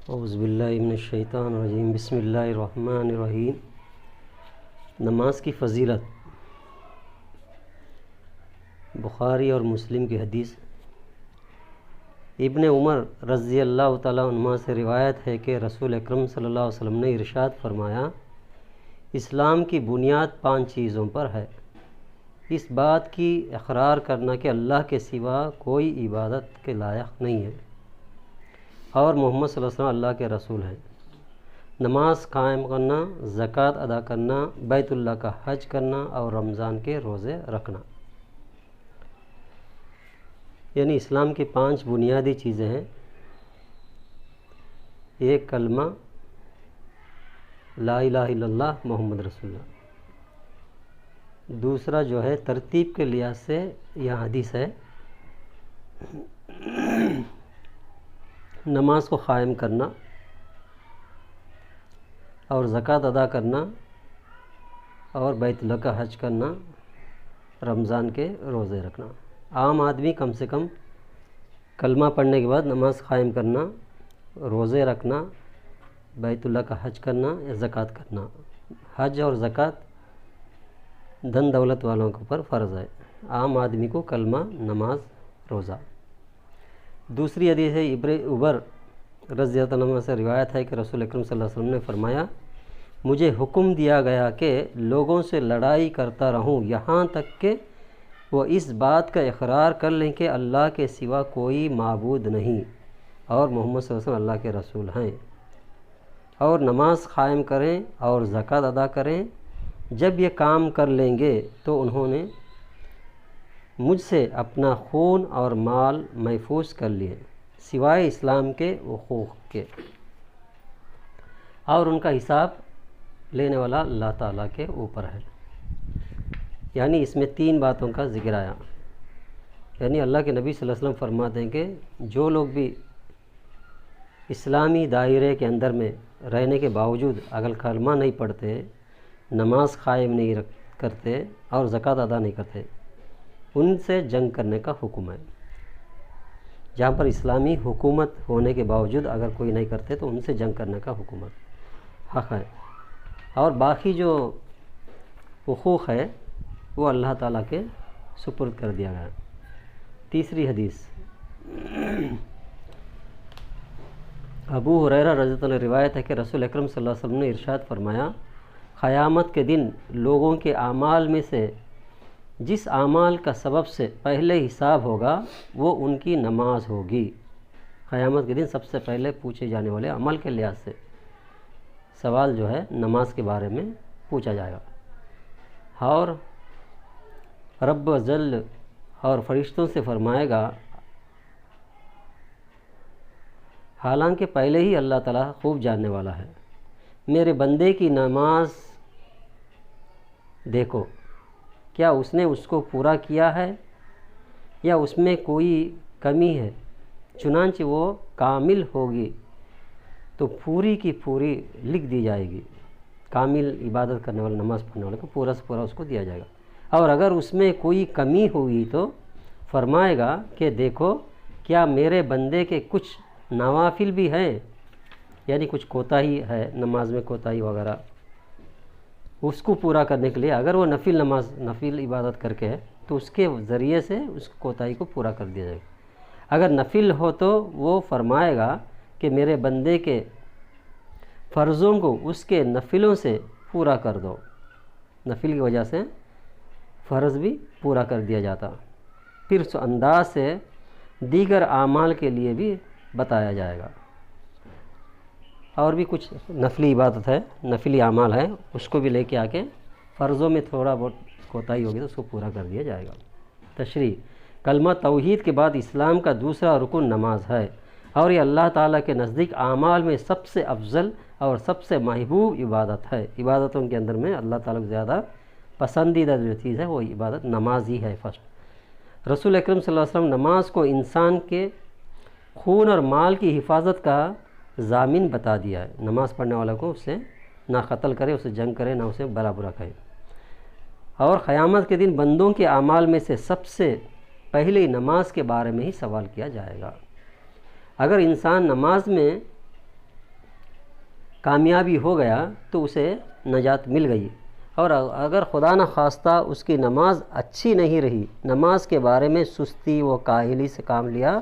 اعوذ باللہ من الشیطان الرجیم بسم اللہ الرحمن الرحیم۔ نماز کی فضیلت، بخاری اور مسلم کی حدیث۔ ابن عمر رضی اللہ تعالیٰ عنہما سے روایت ہے کہ رسول اکرم صلی اللہ علیہ وسلم نے ارشاد فرمایا، اسلام کی بنیاد 5 چیزوں پر ہے۔ اس بات کی اقرار کرنا کہ اللہ کے سوا کوئی عبادت کے لائق نہیں ہے اور محمد صلی اللہ علیہ وسلم اللہ کے رسول ہیں، نماز قائم کرنا، زکوٰۃ ادا کرنا، بیت اللہ کا حج کرنا اور رمضان کے روزے رکھنا۔ یعنی اسلام کی 5 بنیادی چیزیں ہیں۔ ایک کلمہ لا الہ الا اللہ محمد رسول اللہ۔ دوسرا جو ہے ترتیب کے لحاظ سے یہ حدیث ہے، نماز کو قائم کرنا اور زکوٰۃ ادا کرنا اور بیت اللہ کا حج کرنا، رمضان کے روزے رکھنا۔ عام آدمی کم سے کم کلمہ پڑھنے کے بعد نماز قائم کرنا، روزے رکھنا، بیت اللہ کا حج کرنا یا زکوٰۃ کرنا۔ حج اور زکوٰۃ دھن دولت والوں کے اوپر فرض ہے، عام آدمی کو کلمہ، نماز، روزہ۔ دوسری حدیث ہے عبر رضی اللہ عنہ سے روایت ہے کہ رسول اکرم صلی اللہ علیہ وسلم نے فرمایا، مجھے حکم دیا گیا کہ لوگوں سے لڑائی کرتا رہوں یہاں تک کہ وہ اس بات کا اقرار کر لیں کہ اللہ کے سوا کوئی معبود نہیں اور محمد صلی اللہ علیہ وسلم اللہ کے رسول ہیں، اور نماز قائم کریں اور زکوٰۃ ادا کریں۔ جب یہ کام کر لیں گے تو انہوں نے مجھ سے اپنا خون اور مال محفوظ کر لیے سوائے اسلام کے حقوق کے، اور ان کا حساب لینے والا اللہ تعالیٰ کے اوپر ہے۔ یعنی اس میں 3 باتوں کا ذکر آیا۔ یعنی اللہ کے نبی صلی اللہ علیہ وسلم فرماتے ہیں کہ جو لوگ بھی اسلامی دائرے کے اندر میں رہنے کے باوجود اگر کلمہ نہیں پڑھتے، نماز قائم نہیں کرتے اور زکوٰۃ ادا نہیں کرتے، ان سے جنگ کرنے کا حکم ہے۔ جہاں پر اسلامی حکومت ہونے کے باوجود اگر کوئی نہیں کرتے تو ان سے جنگ کرنے کا حق ہے، اور باقی جو حقوق ہے وہ اللہ تعالیٰ کے سپرد کر دیا گیا۔ تیسری حدیث ابو ہریرہ رضی اللہ عنہ روایت ہے کہ رسول اکرم صلی اللہ علیہ وسلم نے ارشاد فرمایا، قیامت کے دن لوگوں کے اعمال میں سے جس اعمال کا سبب سے پہلے حساب ہوگا وہ ان کی نماز ہوگی۔ قیامت کے دن سب سے پہلے پوچھے جانے والے عمل کے لحاظ سے سوال جو ہے نماز کے بارے میں پوچھا جائے گا، اور رب جل اور فرشتوں سے فرمائے گا، حالانکہ پہلے ہی اللہ تعالیٰ خوب جاننے والا ہے، میرے بندے کی نماز دیکھو، کیا اس نے اس کو پورا کیا ہے یا اس میں کوئی کمی ہے؟ چنانچہ وہ کامل ہوگی تو پوری کی پوری لکھ دی جائے گی۔ کامل عبادت کرنے والا، نماز پڑھنے والے کو پورا سے پورا اس کو دیا جائے گا، اور اگر اس میں کوئی کمی ہوئی تو فرمائے گا کہ دیکھو، کیا میرے بندے کے کچھ نوافل بھی ہیں، یعنی کچھ کوتاہی ہے نماز میں، کوتاہی وغیرہ، اس کو پورا کرنے کے لیے اگر وہ نفل عبادت کر کے ہے تو اس کے ذریعے سے اس کوتاہی کو پورا کر دیا جائے گا۔ اگر نفل ہو تو وہ فرمائے گا کہ میرے بندے کے فرضوں کو اس کے نفلوں سے پورا کر دو، نفل کی وجہ سے فرض بھی پورا کر دیا جاتا، پھر اس انداز سے دیگر اعمال کے لیے بھی بتایا جائے گا۔ اور بھی کچھ نفلی عبادت ہے، نفلی اعمال ہے، اس کو بھی لے کے آ کے فرضوں میں تھوڑا بہت کوتاہی ہوگی تو اس کو پورا کر دیا جائے گا۔ تشریح: کلمہ توحید کے بعد اسلام کا دوسرا رکن نماز ہے، اور یہ اللہ تعالیٰ کے نزدیک اعمال میں سب سے افضل اور سب سے محبوب عبادت ہے۔ عبادتوں کے اندر میں اللہ تعالیٰ کو زیادہ پسندیدہ جو چیز ہے وہ عبادت نماز ہی ہے فرسٹ۔ رسول اکرم صلی اللہ علیہ وسلم نماز کو انسان کے خون اور مال کی حفاظت کا ضامن بتا دیا ہے۔ نماز پڑھنے والا کو اس سے نہ قتل کرے، اسے جنگ کرے، نہ اسے بلا برا کہے۔ اور قیامت کے دن بندوں کے اعمال میں سے سب سے پہلے نماز کے بارے میں ہی سوال کیا جائے گا۔ اگر انسان نماز میں کامیابی ہو گیا تو اسے نجات مل گئی، اور اگر خدا نہ خواستہ اس کی نماز اچھی نہیں رہی، نماز کے بارے میں سستی و کاہلی سے کام لیا،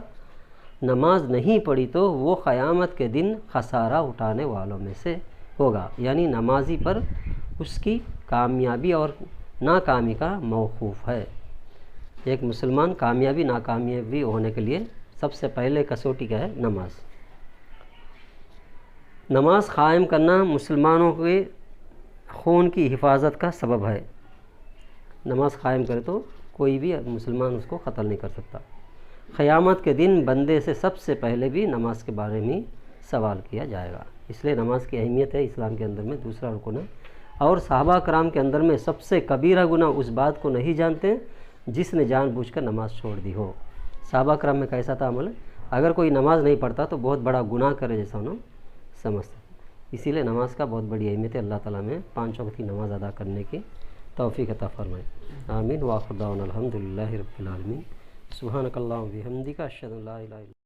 نماز نہیں پڑھی، تو وہ قیامت کے دن خسارہ اٹھانے والوں میں سے ہوگا، یعنی نمازی پر اس کی کامیابی اور ناکامی کا موقوف ہے۔ ایک مسلمان کامیابی ناکامیابی ہونے کے لیے سب سے پہلے کسوٹی کیا ہے؟ نماز۔ نماز قائم کرنا مسلمانوں کے خون کی حفاظت کا سبب ہے۔ نماز قائم کرے تو کوئی بھی مسلمان اس کو قتل نہیں کر سکتا۔ قیامت کے دن بندے سے سب سے پہلے بھی نماز کے بارے میں سوال کیا جائے گا، اس لیے نماز کی اہمیت ہے اسلام کے اندر میں دوسرا رکن ہے۔ اور صحابہ کرام کے اندر میں سب سے کبیرہ گناہ اس بات کو نہیں جانتے جس نے جان بوجھ کر نماز چھوڑ دی ہو۔ صحابہ کرام میں کیسا تھا عمل؟ اگر کوئی نماز نہیں پڑھتا تو بہت بڑا گناہ کرے جیسا انہوں سمجھتے، اسی لیے نماز کا بہت بڑی اہمیت ہے۔ اللہ تعالیٰ میں 5 وقت کی نماز ادا کرنے کی توفیق عطا فرمائے، آمین۔ وآخر دعوانا الحمدللہ رب العالمین، سبحانک اللہم و بحمدک، اشہد ان لا الہ الا